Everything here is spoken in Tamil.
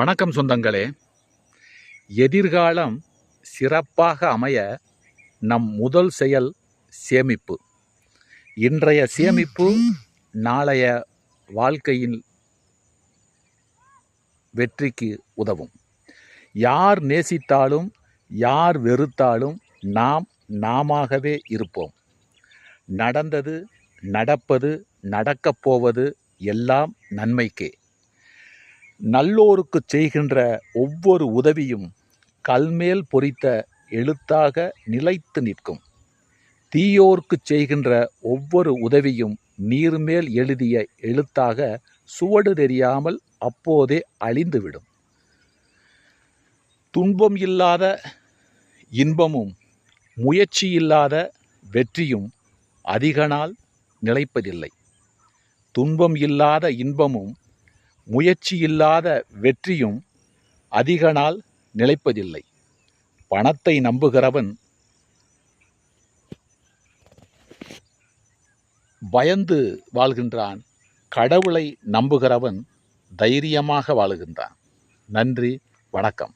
வணக்கம் சொந்தங்களே. எதிர்காலம் சிறப்பாக அமைய நம் முதல் செயல் சேமிப்பு. இன்றைய சேமிப்பு நாளைய வாழ்க்கையின் வெற்றிக்கு உதவும். யார் நேசித்தாலும் யார் வெறுத்தாலும் நாம் நாமாகவே இருப்போம். நடந்தது, நடப்பது, நடக்கப் போவது எல்லாம் நன்மைக்கே. நல்லோருக்கு செய்கின்ற ஒவ்வொரு உதவியும் கல்மேல் பொறித்த எழுத்தாக நிலைத்து நிற்கும். தீயோர்க்கு செய்கின்ற ஒவ்வொரு உதவியும் நீர்மேல் எழுதிய எழுத்தாக சுவடு தெரியாமல் அப்போதே அழிந்துவிடும். துன்பம் இல்லாத இன்பமும் முயற்சி இல்லாத வெற்றியும் அதிக நாள் நிலைப்பதில்லை. துன்பம் இல்லாத இன்பமும் முயற்சி இல்லாத வெற்றியும் அதிக நாள் நிலைப்பதில்லை. பணத்தை நம்புகிறவன் பயந்து வாழ்கின்றான். கடவுளை நம்புகிறவன் தைரியமாக வாழுகின்றான். நன்றி, வணக்கம்.